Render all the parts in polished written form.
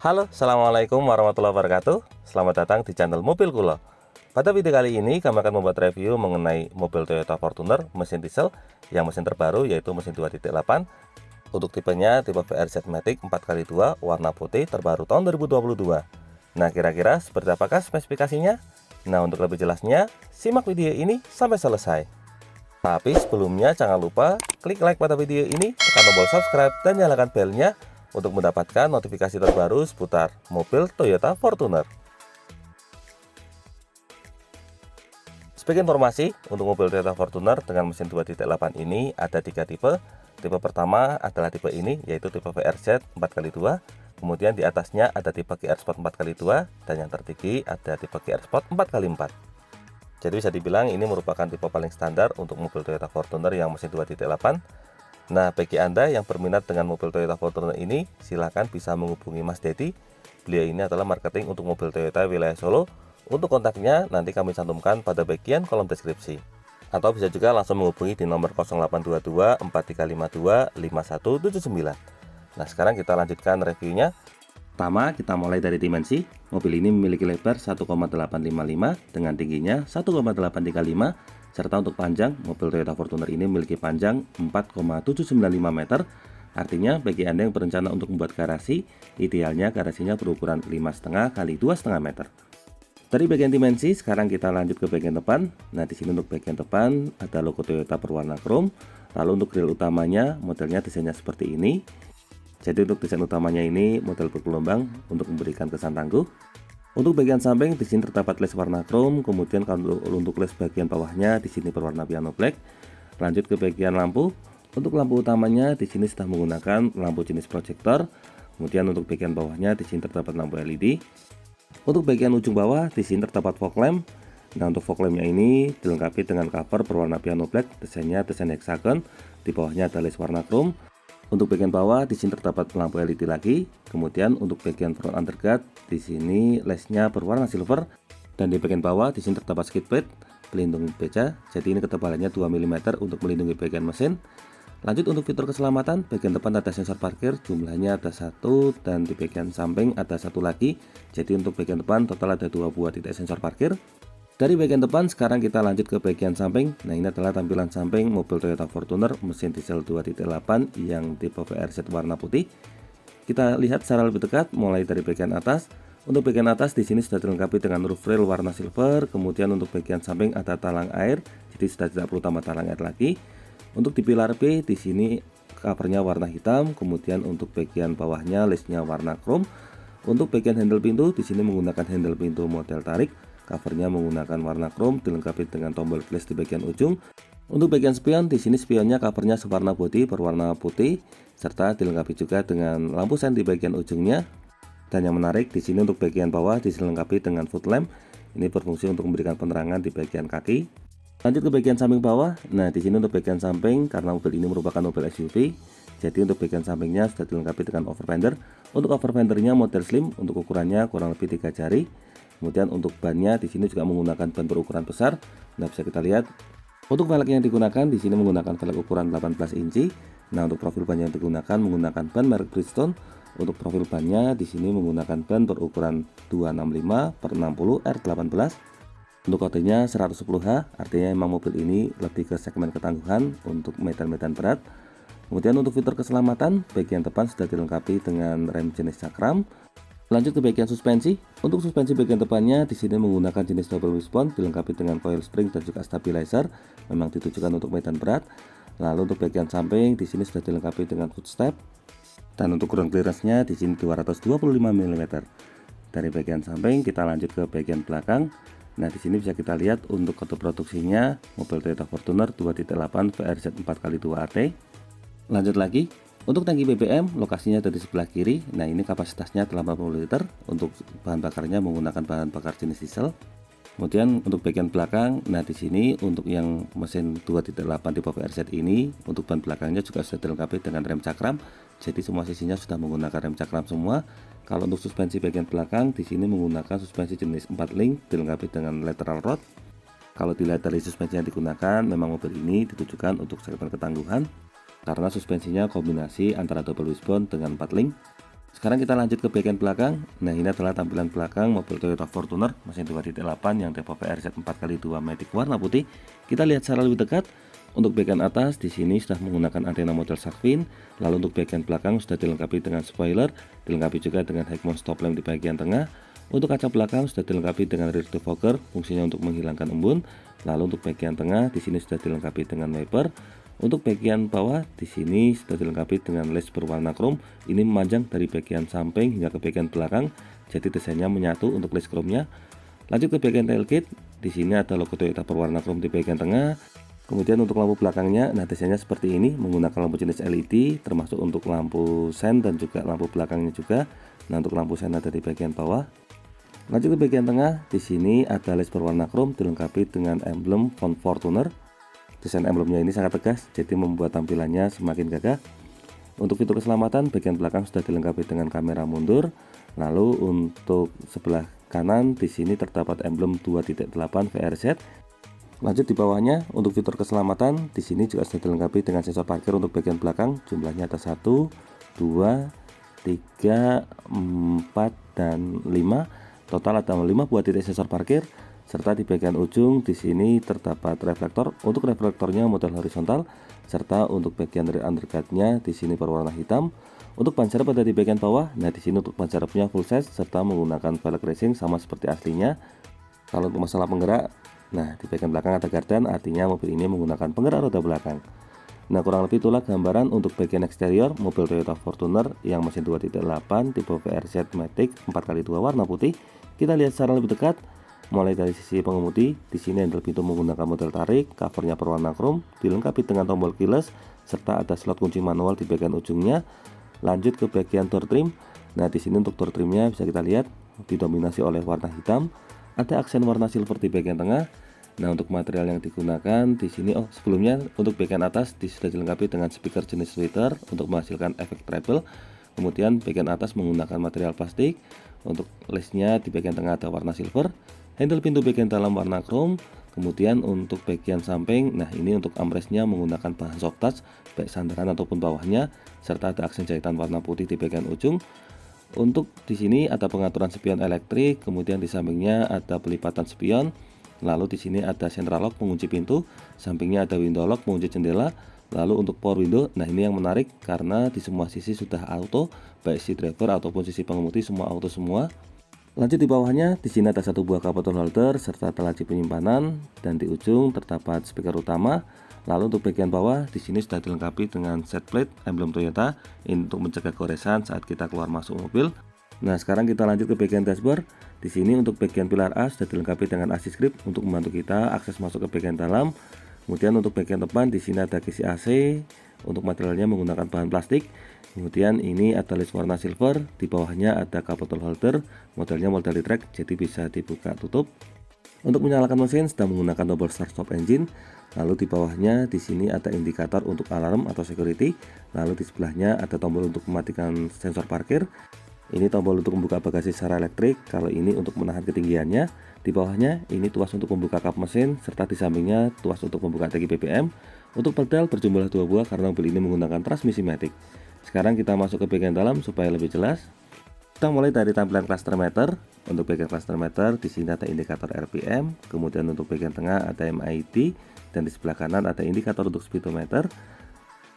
Halo, Assalamualaikum warahmatullahi wabarakatuh. Selamat datang di channel Mobil Kulo. Pada video kali ini kami akan membuat review mengenai mobil Toyota Fortuner mesin diesel yang mesin terbaru yaitu mesin 2.8. Untuk tipenya tipe VRZ Matic 4x2 warna putih terbaru tahun 2022. Nah, kira-kira seperti apakah spesifikasinya? Nah, untuk lebih jelasnya simak video ini sampai selesai. Tapi sebelumnya jangan lupa klik like pada video ini, tekan tombol subscribe dan nyalakan belnya untuk mendapatkan notifikasi terbaru seputar mobil Toyota Fortuner. Sebagai informasi, untuk mobil Toyota Fortuner dengan mesin 2.8 ini ada 3 tipe. Tipe pertama adalah tipe ini, yaitu tipe VRZ 4x2. Kemudian di atasnya ada tipe GR Sport 4x2 dan yang tertinggi ada tipe GR Sport 4x4. Jadi bisa dibilang ini merupakan tipe paling standar untuk mobil Toyota Fortuner yang mesin 2.8. Nah, bagi Anda yang berminat dengan mobil Toyota Fortuner ini, silahkan bisa menghubungi Mas Dedi. Beliau ini adalah marketing untuk mobil Toyota wilayah Solo. Untuk kontaknya nanti kami cantumkan pada bagian kolom deskripsi. Atau bisa juga langsung menghubungi di nomor 0822 4352 5179. Nah, sekarang kita lanjutkan reviewnya. Pertama, kita mulai dari dimensi. Mobil ini memiliki lebar 1,855 dengan tingginya 1,835. Serta untuk panjang, mobil Toyota Fortuner ini memiliki panjang 4,795 meter. Artinya bagi Anda yang berencana untuk membuat garasi, idealnya garasinya berukuran 5,5 x 2,5 meter. Dari bagian dimensi, sekarang kita lanjut ke bagian depan. Nah, di sini untuk bagian depan ada logo Toyota berwarna chrome. Lalu untuk grill utamanya, modelnya desainnya seperti ini. Jadi untuk desain utamanya ini model bergelombang untuk memberikan kesan tangguh. Untuk bagian samping di sini terdapat les warna chrome, kemudian kalau untuk les bagian bawahnya di sini berwarna piano black. Lanjut ke bagian lampu. Untuk lampu utamanya di sini sudah menggunakan lampu jenis proyektor. Kemudian untuk bagian bawahnya di sini terdapat lampu LED. Untuk bagian ujung bawah di sini terdapat fog lamp. Nah, untuk fog lampnya ini dilengkapi dengan cover berwarna piano black, desainnya desain hexagon. Di bawahnya ada les warna chrome. Untuk bagian bawah di sini terdapat lampu LED lagi. Kemudian untuk bagian front underguard di sini lesnya berwarna silver dan di bagian bawah di sini terdapat skid plate pelindung beca. Jadi ini ketebalannya 2 mm untuk melindungi bagian mesin. Lanjut untuk fitur keselamatan, bagian depan ada sensor parkir, jumlahnya ada 1 dan di bagian samping ada 1 lagi. Jadi untuk bagian depan total ada 2 buah titik sensor parkir. Dari bagian depan sekarang kita lanjut ke bagian samping. Nah, ini adalah tampilan samping mobil Toyota Fortuner mesin diesel 2.8 yang tipe VRZ warna putih. Kita lihat secara lebih dekat mulai dari bagian atas. Untuk bagian atas di sini sudah dilengkapi dengan roof rail warna silver. Kemudian untuk bagian samping ada talang air, jadi sudah tidak perlu tambah talang air lagi. Untuk di pilar B di sini covernya warna hitam. Kemudian untuk bagian bawahnya lesnya warna chrome. Untuk bagian handle pintu di sini menggunakan handle pintu model tarik. Covernya menggunakan warna chrome dilengkapi dengan tombol flash di bagian ujung. Untuk bagian spion di sini spionnya covernya sewarna bodi berwarna putih serta dilengkapi juga dengan lampu sen di bagian ujungnya. Dan yang menarik di sini untuk bagian bawah dilengkapi dengan foot lamp. Ini berfungsi untuk memberikan penerangan di bagian kaki. Lanjut ke bagian samping bawah. Nah, di sini untuk bagian samping karena mobil ini merupakan mobil SUV, jadi untuk bagian sampingnya sudah dilengkapi dengan overfender. Untuk overfendernya model slim, untuk ukurannya kurang lebih 3 jari. Kemudian untuk bannya di sini juga menggunakan ban berukuran besar. Nah, bisa kita lihat. Untuk velg yang digunakan di sini menggunakan velg ukuran 18 inci. Nah, untuk profil ban yang digunakan menggunakan ban merek Bridgestone. Untuk profil bannya di sini menggunakan ban berukuran 265 per 60 R18. Untuk kodenya 110H, artinya memang mobil ini lebih ke segmen ketangguhan untuk medan-medan berat. Kemudian untuk fitur keselamatan, bagian depan sudah dilengkapi dengan rem jenis cakram. Lanjut ke bagian suspensi. Untuk suspensi bagian depannya di sini menggunakan jenis double wishbone dilengkapi dengan coil spring dan juga stabilizer. Memang ditujukan untuk medan berat. Lalu untuk bagian samping di sini sudah dilengkapi dengan footstep. Dan untuk ground clearance-nya di sini 225 mm. Dari bagian samping kita lanjut ke bagian belakang. Nah, di sini bisa kita lihat untuk kode produksinya mobil Toyota Fortuner 2.8 VRZ 4x2 AT. Lanjut lagi. Untuk tangki BBM lokasinya ada di sebelah kiri. Nah, ini kapasitasnya 80 liter. Untuk bahan bakarnya menggunakan bahan bakar jenis diesel. Kemudian untuk bagian belakang, nah di sini untuk yang mesin 2.8 tipe VRZ ini untuk ban belakangnya juga sudah dilengkapi dengan rem cakram. Jadi semua sisinya sudah menggunakan rem cakram semua. Kalau untuk suspensi bagian belakang di sini menggunakan suspensi jenis 4 link dilengkapi dengan lateral rod. Kalau dilihat dari suspensi yang digunakan, memang mobil ini ditujukan untuk segmen ketangguhan karena suspensinya kombinasi antara double wishbone dengan 4 link. Sekarang kita lanjut ke bagian belakang. Nah, ini adalah tampilan belakang mobil Toyota Fortuner mesin 2.8 yang tipe VRZ 4x2 Matic warna putih. Kita lihat secara lebih dekat. Untuk bagian atas di sini sudah menggunakan antena model shark fin. Lalu untuk bagian belakang sudah dilengkapi dengan spoiler, dilengkapi juga dengan head mount stop lamp di bagian tengah. Untuk kaca belakang sudah dilengkapi dengan rear defogger, fungsinya untuk menghilangkan embun. Lalu untuk bagian tengah di sini sudah dilengkapi dengan wiper. Untuk bagian bawah di sini sudah dilengkapi dengan les berwarna chrome. Ini memanjang dari bagian samping hingga ke bagian belakang. Jadi desainnya menyatu untuk les chrome-nya. Lanjut ke bagian tailgate. Di sini ada logo Toyota berwarna chrome di bagian tengah. Kemudian untuk lampu belakangnya, nah desainnya seperti ini, menggunakan lampu jenis LED, termasuk untuk lampu sen dan juga lampu belakangnya juga. Nah, untuk lampu sen ada di bagian bawah. Lanjut ke bagian tengah, di sini ada les berwarna chrome dilengkapi dengan emblem font Fortuner. Desain emblemnya ini sangat tegas, jadi membuat tampilannya semakin gagah. Untuk fitur keselamatan, bagian belakang sudah dilengkapi dengan kamera mundur. Lalu untuk sebelah kanan, di sini terdapat emblem 2.8 VRZ. Lanjut di bawahnya, untuk fitur keselamatan, di sini juga sudah dilengkapi dengan sensor parkir untuk bagian belakang. Jumlahnya ada 1, 2, 3, 4, dan 5. Total ada 5 buah titik sensor parkir. Serta di bagian ujung di sini terdapat reflektor. Untuk reflektornya model horizontal, serta untuk bagian dari underguardnya di sini berwarna hitam. Untuk ban serep ada di bagian bawah. Nah, di sini untuk ban serepnya full size serta menggunakan velg racing sama seperti aslinya. Kalau untuk masalah penggerak, nah di bagian belakang ada gardan, artinya mobil ini menggunakan penggerak roda belakang. Nah, kurang lebih itulah gambaran untuk bagian eksterior mobil Toyota Fortuner yang mesin 2.8 tipe VRZ Matic 4x2 warna putih. Kita lihat secara lebih dekat. Mulai dari sisi pengemudi, di sini handle pintu menggunakan model tarik, covernya berwarna chrome, dilengkapi dengan tombol keyless, serta ada slot kunci manual di bagian ujungnya. Lanjut ke bagian door trim. Nah, di sini untuk door trimnya bisa kita lihat didominasi oleh warna hitam. Ada aksen warna silver di bagian tengah. Nah, untuk material yang digunakan di sini, sebelumnya untuk bagian atas sudah dilengkapi dengan speaker jenis tweeter untuk menghasilkan efek treble. Kemudian bagian atas menggunakan material plastik. Untuk lesnya di bagian tengah ada warna silver. Handle pintu bagian dalam warna chrome. Kemudian untuk bagian samping, nah ini untuk armrestnya menggunakan bahan soft touch, baik sandaran ataupun bawahnya, serta ada aksen jahitan warna putih di bagian ujung. Untuk di sini ada pengaturan spion elektrik, kemudian di sampingnya ada pelipatan spion. Lalu di sini ada central lock pengunci pintu, sampingnya ada window lock pengunci jendela. Lalu untuk power window, nah ini yang menarik karena di semua sisi sudah auto, baik si driver ataupun sisi pengemudi semua auto semua. Lanjut di bawahnya, di sini ada satu buah cup bottle holder serta laci penyimpanan, dan di ujung terdapat speaker utama. Lalu untuk bagian bawah di sini sudah dilengkapi dengan set plate emblem Toyota ini untuk mencegah goresan saat kita keluar masuk mobil. Nah, sekarang kita lanjut ke bagian dashboard. Di sini untuk bagian pilar A sudah dilengkapi dengan assist grip untuk membantu kita akses masuk ke bagian dalam. Kemudian untuk bagian depan di sini ada kisi AC. Untuk materialnya menggunakan bahan plastik. Kemudian ini ada list warna silver, di bawahnya ada cup bottle holder, modelnya model track, jadi bisa dibuka tutup. Untuk menyalakan mesin sudah menggunakan tombol start stop engine. Lalu di bawahnya di sini ada indikator untuk alarm atau security. Lalu di sebelahnya ada tombol untuk mematikan sensor parkir. Ini tombol untuk membuka bagasi secara elektrik. Kalau ini untuk menahan ketinggiannya. Di bawahnya ini tuas untuk membuka kap mesin, serta di sampingnya tuas untuk membuka tangki BBM. Untuk pedal berjumlah 2 buah karena mobil ini menggunakan transmisi matic. Sekarang kita masuk ke bagian dalam supaya lebih jelas. Kita mulai dari tampilan cluster meter. Untuk bagian cluster meter di sini ada indikator RPM, kemudian untuk bagian tengah ada MID, dan di sebelah kanan ada indikator untuk speedometer.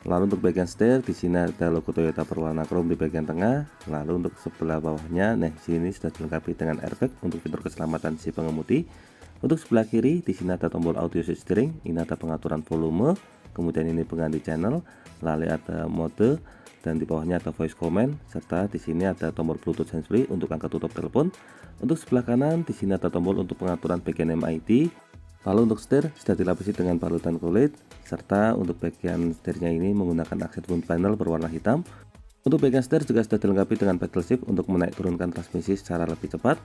Lalu untuk bagian setir di sini ada logo Toyota berwarna chrome di bagian tengah. Lalu untuk sebelah bawahnya, nah di sini sudah dilengkapi dengan airbag untuk fitur keselamatan si pengemudi. Untuk sebelah kiri di sini ada tombol audio switch steering, ini ada pengaturan volume, kemudian ini pengganti channel, lalu ada mode, dan di bawahnya ada voice command, serta di sini ada tombol Bluetooth handsfree untuk angkat tutup telepon. Untuk sebelah kanan di sini ada tombol untuk pengaturan bagian MID. Lalu untuk setir sudah dilapisi dengan balutan kulit, serta untuk bagian setirnya ini menggunakan aksen wood panel berwarna hitam. Untuk bagian setir juga sudah dilengkapi dengan pedal shift untuk menaik turunkan transmisi secara lebih cepat.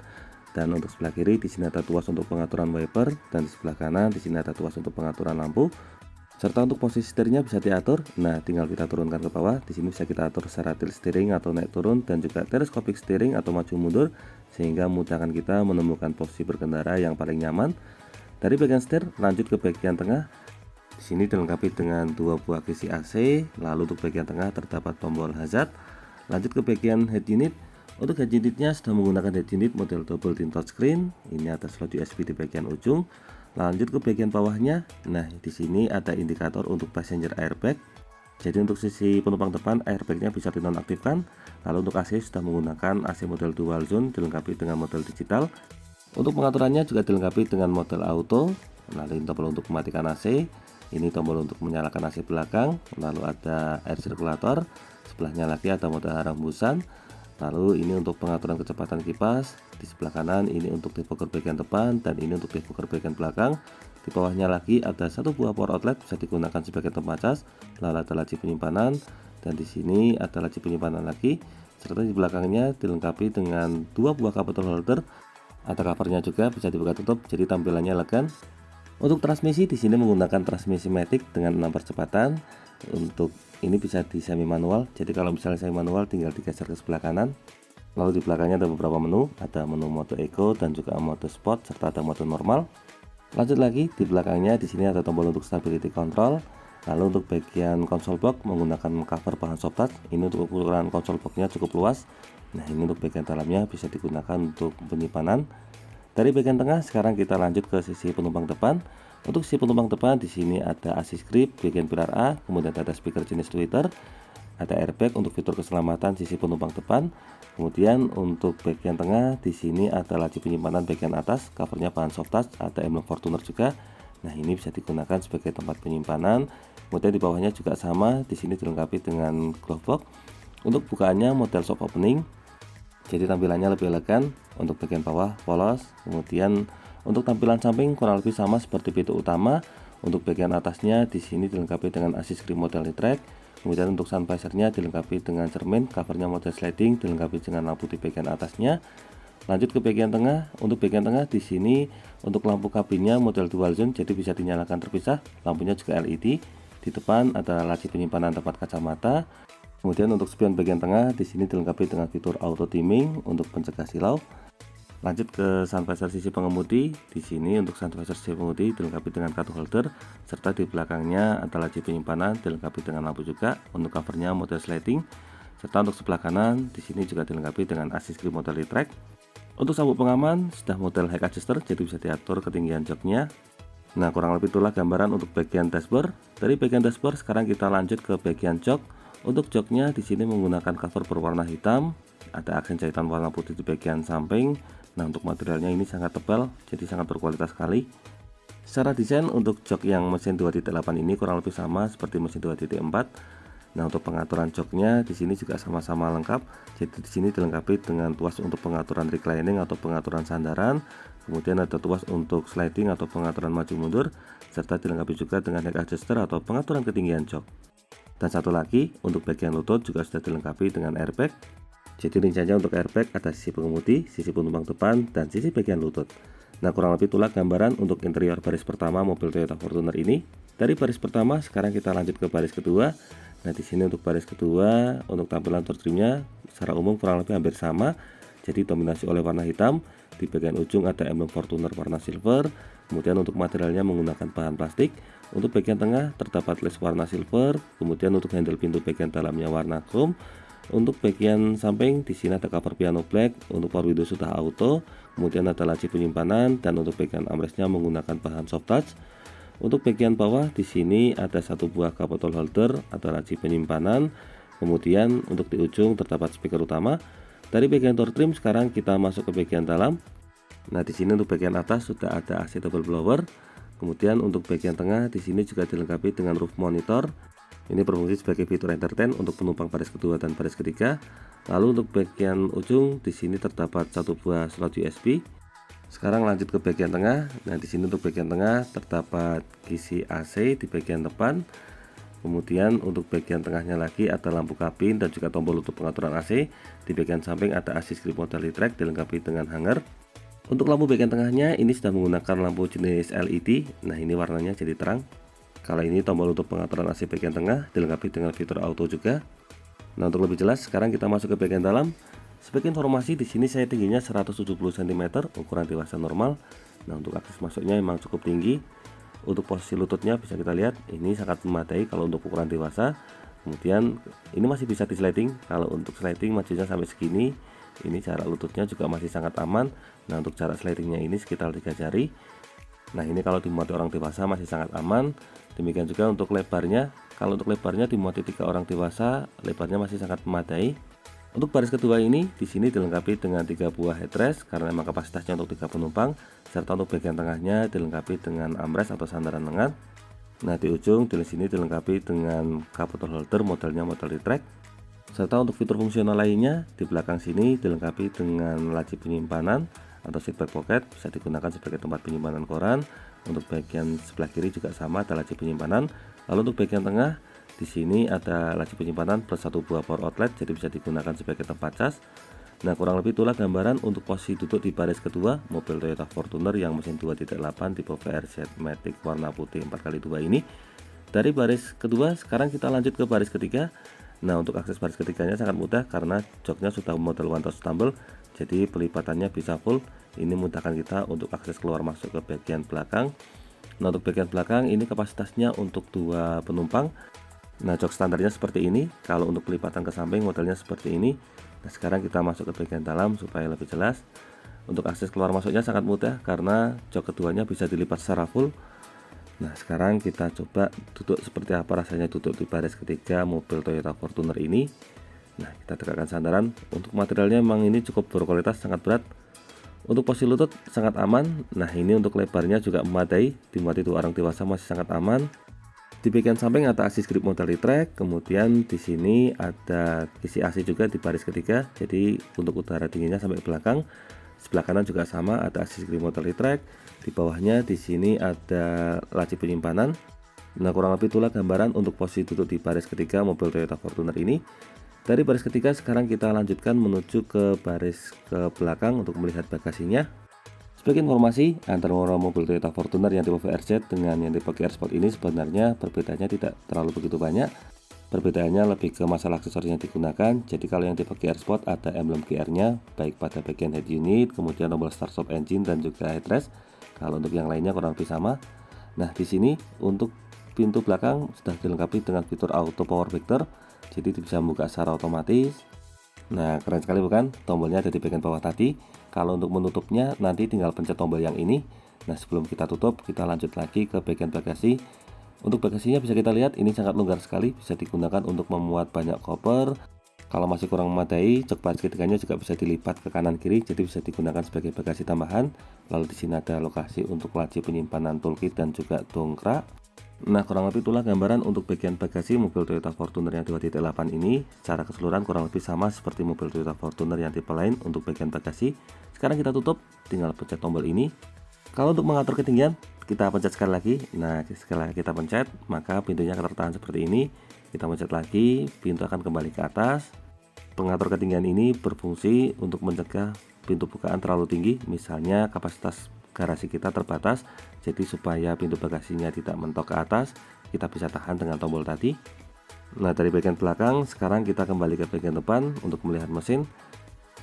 Dan untuk sebelah kiri di sini ada tuas untuk pengaturan wiper, dan di sebelah kanan di sini ada tuas untuk pengaturan lampu. Serta untuk posisi setirnya bisa diatur. Nah, tinggal kita turunkan ke bawah. Di sini bisa kita atur secara tilt steering atau naik turun, dan juga telescopic steering atau maju mundur, sehingga memudahkan kita menemukan posisi berkendara yang paling nyaman. Dari bagian setir lanjut ke bagian tengah. Di sini dilengkapi dengan 2 buah kisi AC. Lalu untuk bagian tengah terdapat tombol hazard. Lanjut ke bagian head unit. Untuk head unitnya sudah menggunakan head unit model double tint touchscreen. Ini ada slot USB di bagian ujung. Lanjut ke bagian bawahnya. Nah, di sini ada indikator untuk passenger airbag. Jadi untuk sisi penumpang depan airbagnya bisa dinonaktifkan. Lalu untuk AC sudah menggunakan AC model dual zone dilengkapi dengan model digital. Untuk pengaturannya juga dilengkapi dengan model auto. Lalu ini tombol untuk mematikan AC. Ini tombol untuk menyalakan AC belakang. Lalu ada air circulator. Sebelahnya lagi ada mode rembusan. Lalu ini untuk pengaturan kecepatan kipas. Di sebelah kanan ini untuk defogger bagian depan dan ini untuk defogger bagian belakang. Di bawahnya lagi ada satu buah power outlet bisa digunakan sebagai tempat cas. Lalu ada laci penyimpanan dan di sini ada laci penyimpanan lagi. Serta di belakangnya dilengkapi dengan dua buah cup bottle holder. Ada covernya juga bisa dibuka tutup jadi tampilannya elegan. Untuk transmisi di sini menggunakan transmisi matic dengan 6 percepatan. Untuk ini bisa di semi manual. Jadi kalau misalnya semi manual tinggal digeser ke sebelah kanan. Lalu di belakangnya ada beberapa menu, ada menu mode eco dan juga mode sport serta ada mode normal. Lanjut lagi di belakangnya di sini ada tombol untuk stability control. Lalu untuk bagian console box menggunakan cover bahan soft touch. Ini untuk ukuran console boxnya cukup luas. Nah, ini untuk bagian dalamnya bisa digunakan untuk penyimpanan. Dari bagian tengah sekarang kita lanjut ke sisi penumpang depan. Untuk sisi penumpang depan di sini ada assist grip bagian pilar A, kemudian ada speaker jenis tweeter, ada airbag untuk fitur keselamatan sisi penumpang depan. Kemudian untuk bagian tengah di sini ada laci penyimpanan bagian atas, covernya bahan soft touch, ada emblem Fortuner juga. Nah, ini bisa digunakan sebagai tempat penyimpanan. Kemudian di bawahnya juga sama, di sini dilengkapi dengan glove box. Untuk bukaannya model soft opening. Jadi tampilannya lebih elegan. Untuk bagian bawah polos. Kemudian untuk tampilan samping kurang lebih sama seperti pintu utama. Untuk bagian atasnya di sini dilengkapi dengan assist grip model track. Kemudian untuk sun visornya dilengkapi dengan cermin, covernya model sliding, dilengkapi dengan lampu di bagian atasnya. Lanjut ke bagian tengah. Untuk bagian tengah di sini untuk lampu kabinnya model dual zone, jadi bisa dinyalakan terpisah. Lampunya juga LED. Di depan ada laci penyimpanan tempat kacamata. Kemudian untuk spion bagian tengah di sini dilengkapi dengan fitur auto dimming untuk pencegah silau. Lanjut ke sun visor sisi pengemudi. Di sini untuk sun visor sisi pengemudi dilengkapi dengan kartu holder serta di belakangnya ada laci penyimpanan dilengkapi dengan lampu juga. Untuk covernya model sliding. Serta untuk sebelah kanan di sini juga dilengkapi dengan assist grip model track. Untuk sabuk pengaman sudah model high adjuster jadi bisa diatur ketinggian joknya. Nah, kurang lebih itulah gambaran untuk bagian dashboard. Dari bagian dashboard sekarang kita lanjut ke bagian jok. Untuk joknya di sini menggunakan cover berwarna hitam. Ada aksen jahitan warna putih di bagian samping. Nah, untuk materialnya ini sangat tebal, jadi sangat berkualitas sekali. Secara desain untuk jok yang mesin 2.8 ini kurang lebih sama seperti mesin 2.4. Nah, untuk pengaturan joknya di sini juga sama-sama lengkap. Jadi di sini dilengkapi dengan tuas untuk pengaturan reclining atau pengaturan sandaran. Kemudian ada tuas untuk sliding atau pengaturan maju mundur, serta dilengkapi juga dengan neck adjuster atau pengaturan ketinggian jok. Dan satu lagi untuk bagian lutut juga sudah dilengkapi dengan airbag. Jadi rinciannya untuk airbag ada sisi pengemudi, sisi penumpang depan, dan sisi bagian lutut. Nah, kurang lebih itulah gambaran untuk interior baris pertama mobil Toyota Fortuner ini. Dari baris pertama sekarang kita lanjut ke baris kedua. Nah, di sini untuk baris kedua untuk tampilan door trimnya secara umum kurang lebih hampir sama. Jadi dominasi oleh warna hitam. Di bagian ujung ada emblem Fortuner warna silver. Kemudian untuk materialnya menggunakan bahan plastik. Untuk bagian tengah terdapat les warna silver. Kemudian untuk handle pintu bagian dalamnya warna chrome. Untuk bagian samping di sini ada cover piano black, untuk power window sudah auto, kemudian ada laci penyimpanan dan untuk bagian armrestnya menggunakan bahan soft touch. Untuk bagian bawah di sini ada satu buah cup bottle holder, ada laci penyimpanan. Kemudian untuk di ujung terdapat speaker utama. Dari bagian door trim sekarang kita masuk ke bagian dalam. Nah, di sini untuk bagian atas sudah ada AC double blower. Kemudian untuk bagian tengah di sini juga dilengkapi dengan roof monitor. Ini berfungsi sebagai fitur entertain untuk penumpang baris kedua dan baris ketiga. Lalu untuk bagian ujung di sini terdapat satu buah slot USB. Sekarang lanjut ke bagian tengah. Nah, di sini untuk bagian tengah terdapat kisi AC di bagian depan. Kemudian untuk bagian tengahnya lagi ada lampu kabin dan juga tombol untuk pengaturan AC. Di bagian samping ada assist grip model track dilengkapi dengan hanger. Untuk lampu bagian tengahnya ini sudah menggunakan lampu jenis LED. Nah, ini warnanya jadi terang. Kali ini tombol untuk pengaturan AC bagian tengah dilengkapi dengan fitur auto juga. Nah, untuk lebih jelas sekarang kita masuk ke bagian dalam. Sebagai informasi di sini saya tingginya 170 cm, ukuran dewasa normal. Nah, untuk akses masuknya memang cukup tinggi. Untuk posisi lututnya bisa kita lihat ini sangat memadai kalau untuk ukuran dewasa. Kemudian ini masih bisa di sliding. Kalau untuk sliding majunya sampai segini, ini jarak lututnya juga masih sangat aman. Nah, untuk jarak slidingnya ini sekitar 3 jari. Nah, ini kalau dimuati orang dewasa masih sangat aman. Demikian juga untuk lebarnya. Kalau untuk lebarnya dimuati 3 orang dewasa, lebarnya masih sangat memadai. Untuk baris kedua ini di sini dilengkapi dengan 3 buah headrest karena memang kapasitasnya untuk 3 penumpang, serta untuk bagian tengahnya dilengkapi dengan armrest atau sandaran lengan. Nah, di ujung di sini dilengkapi dengan cup bottle holder modelnya model retract. Serta untuk fitur fungsional lainnya di belakang sini dilengkapi dengan laci penyimpanan atau seatbelt pocket, bisa digunakan sebagai tempat penyimpanan koran. Untuk bagian sebelah kiri juga sama, ada laci penyimpanan. Lalu untuk bagian tengah di sini ada laci penyimpanan plus 1 buah power outlet, jadi bisa digunakan sebagai tempat cas. Nah, kurang lebih itulah gambaran untuk posisi duduk di baris kedua mobil Toyota Fortuner yang mesin 2.8 tipe VRZ Matic warna putih 4x2 ini. Dari baris kedua sekarang kita lanjut ke baris ketiga. Nah, untuk akses baris ketiganya sangat mudah karena joknya sudah model one touch tumble, jadi pelipatannya bisa full. Ini memudahkan kita untuk akses keluar masuk ke bagian belakang. Nah, untuk bagian belakang ini kapasitasnya untuk 2 penumpang. Nah, jok standarnya seperti ini. Kalau untuk pelipatan ke samping modelnya seperti ini. Nah, sekarang kita masuk ke bagian dalam supaya lebih jelas. Untuk akses keluar masuknya sangat mudah karena jok keduanya bisa dilipat secara full. Nah, sekarang kita coba duduk seperti apa rasanya duduk di baris ketiga mobil Toyota Fortuner ini. Nah, kita tegakkan sandaran. Untuk materialnya memang ini cukup berkualitas, sangat berat. Untuk posisi lutut sangat aman. Nah, ini untuk lebarnya juga memadai, dimuati 2 orang dewasa masih sangat aman. Di bagian samping ada asis grip model retract, kemudian di sini ada kisi AC juga di baris ketiga, jadi untuk udara dinginnya sampai belakang. Sebelah kanan juga sama, ada asis grip model retract. Di bawahnya di sini ada laci penyimpanan. Nah, kurang lebih itulah gambaran untuk posisi duduk di baris ketiga mobil Toyota Fortuner ini. Dari baris ketiga sekarang kita lanjutkan menuju ke baris ke belakang untuk melihat bagasinya. Sebagai informasi, antara mobil Toyota Fortuner yang tipe VRZ dengan yang tipe GR Sport ini sebenarnya perbedaannya tidak terlalu begitu banyak. Perbedaannya lebih ke masalah aksesoris yang digunakan. Jadi kalau yang tipe GR Sport ada emblem GR-nya, baik pada bagian head unit, kemudian tombol start stop engine dan juga headrest. Kalau untuk yang lainnya kurang lebih sama. Nah, di sini untuk pintu belakang sudah dilengkapi dengan fitur auto power factor, jadi bisa membuka secara otomatis. Nah, keren sekali bukan? Tombolnya ada di bagian bawah tadi. Kalau untuk menutupnya nanti tinggal pencet tombol yang ini. Nah, sebelum kita tutup, kita lanjut lagi ke bagian bagasi. Untuk bagasinya bisa kita lihat ini sangat longgar sekali, bisa digunakan untuk memuat banyak koper. Kalau masih kurang memadai, jok baris ketiganya juga bisa dilipat ke kanan kiri, jadi bisa digunakan sebagai bagasi tambahan. Lalu di sini ada lokasi untuk laci penyimpanan toolkit dan juga dongkrak. Nah, kurang lebih itulah gambaran untuk bagian bagasi mobil Toyota Fortuner yang 2.8 ini. Secara keseluruhan kurang lebih sama seperti mobil Toyota Fortuner yang tipe lain untuk bagian bagasi. Sekarang kita tutup, tinggal pencet tombol ini. Kalau untuk mengatur ketinggian, kita pencet sekali lagi. Nah, setelah kita pencet, maka pintunya akan tertahan seperti ini. Kita pencet lagi, pintu akan kembali ke atas. Pengatur ketinggian ini berfungsi untuk mencegah pintu bukaan terlalu tinggi. Misalnya kapasitas garasi kita terbatas, jadi supaya pintu bagasinya tidak mentok ke atas, kita bisa tahan dengan tombol tadi. Nah, dari bagian belakang sekarang kita kembali ke bagian depan untuk melihat mesin.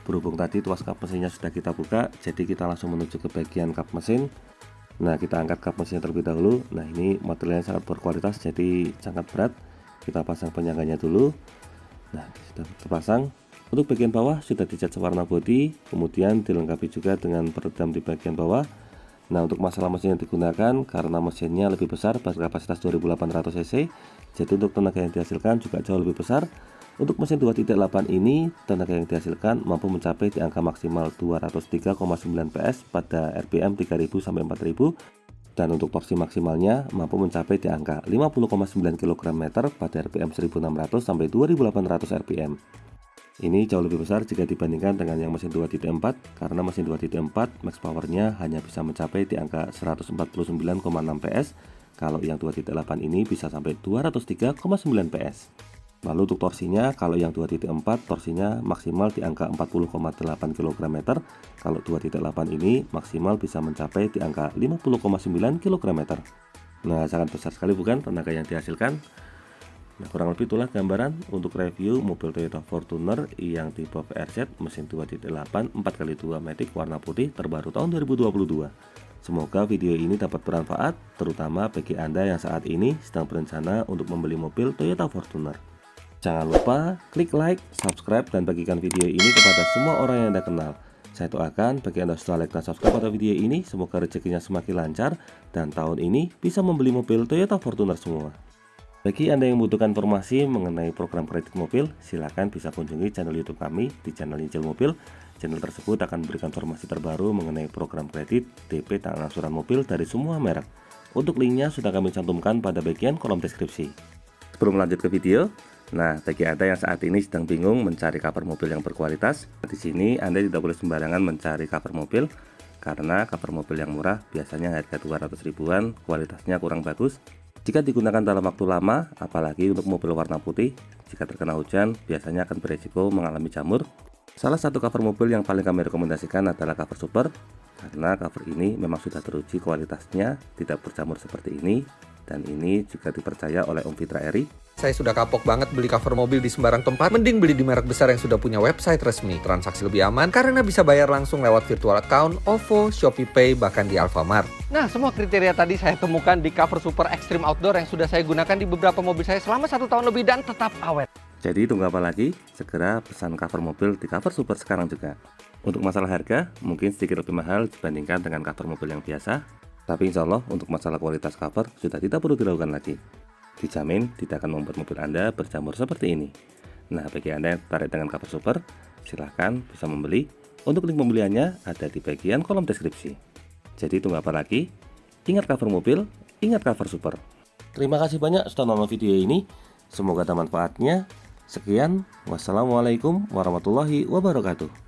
Berhubung tadi tuas kap mesinnya sudah kita buka, jadi kita langsung menuju ke bagian kap mesin. Nah, kita angkat kap mesinnya terlebih dahulu. Nah, ini materialnya sangat berkualitas, jadi sangat berat. Kita pasang penyangganya dulu. Nah, sudah terpasang. Untuk bagian bawah sudah dicat sewarna bodi, kemudian dilengkapi juga dengan peredam di bagian bawah. Nah, untuk masalah mesin yang digunakan, karena mesinnya lebih besar berkapasitas 2800 cc, jadi untuk tenaga yang dihasilkan juga jauh lebih besar. Untuk mesin 2.8 ini, tenaga yang dihasilkan mampu mencapai di angka maksimal 203,9 PS pada RPM 3000 sampai 4000, dan untuk torsi maksimalnya mampu mencapai di angka 50,9 kg/m pada RPM 1600 sampai 2800 RPM. Ini jauh lebih besar jika dibandingkan dengan yang mesin 2.4, karena mesin 2.4 max powernya hanya bisa mencapai di angka 149,6 PS, kalau yang 2.8 ini bisa sampai 203,9 PS. Lalu untuk torsinya, kalau yang 2.4 torsinya maksimal di angka 40,8 kg/m, kalau 2.8 ini maksimal bisa mencapai di angka 50,9 kg/m. Nah, sangat besar sekali bukan tenaga yang dihasilkan? Nah, kurang lebih itulah gambaran untuk review mobil Toyota Fortuner yang tipe VRZ mesin 2.8 4x2 Matic warna putih terbaru tahun 2022. Semoga video ini dapat bermanfaat, terutama bagi Anda yang saat ini sedang berencana untuk membeli mobil Toyota Fortuner. Jangan lupa klik like, subscribe, dan bagikan video ini kepada semua orang yang Anda kenal. Saya doakan bagi Anda setelah like dan subscribe pada video ini, semoga rezekinya semakin lancar dan tahun ini bisa membeli mobil Toyota Fortuner semua. Bagi Anda yang membutuhkan informasi mengenai program kredit mobil, silakan bisa kunjungi channel YouTube kami di channel Nyicil Mobil. Channel tersebut akan memberikan informasi terbaru mengenai program kredit, DP, dan angsuran mobil dari semua merek. Untuk linknya sudah kami cantumkan pada bagian kolom deskripsi. Sebelum lanjut ke video, nah, bagi Anda yang saat ini sedang bingung mencari cover mobil yang berkualitas, di sini Anda tidak boleh sembarangan mencari cover mobil karena cover mobil yang murah biasanya harga 200 ribuan, kualitasnya kurang bagus. Jika digunakan dalam waktu lama, apalagi untuk mobil warna putih, jika terkena hujan biasanya akan beresiko mengalami jamur. Salah satu cover mobil yang paling kami rekomendasikan adalah cover super, karena cover ini memang sudah teruji kualitasnya, tidak berjamur seperti ini, dan ini juga dipercaya oleh Om Fitra Eri. Saya sudah kapok banget beli cover mobil di sembarang tempat. Mending beli di merek besar yang sudah punya website resmi. Transaksi lebih aman karena bisa bayar langsung lewat virtual account, OVO, Shopee Pay, bahkan di Alfamart. Nah, semua kriteria tadi saya temukan di cover super Extreme Outdoor yang sudah saya gunakan di beberapa mobil saya selama 1 tahun lebih dan tetap awet. Jadi tunggu apa lagi? Segera pesan cover mobil di cover super sekarang juga. Untuk masalah harga, mungkin sedikit lebih mahal dibandingkan dengan cover mobil yang biasa. Tapi insya Allah untuk masalah kualitas cover sudah tidak perlu dilakukan lagi. Dijamin tidak akan membuat mobil Anda berjamur seperti ini. Nah, bagi Anda yang tertarik dengan cover super, silahkan bisa membeli. Untuk link pembeliannya ada di bagian kolom deskripsi. Jadi tunggu apa lagi? Ingat cover mobil, ingat cover super. Terima kasih banyak sudah nonton video ini. Semoga ada manfaatnya. Sekian, wassalamualaikum warahmatullahi wabarakatuh.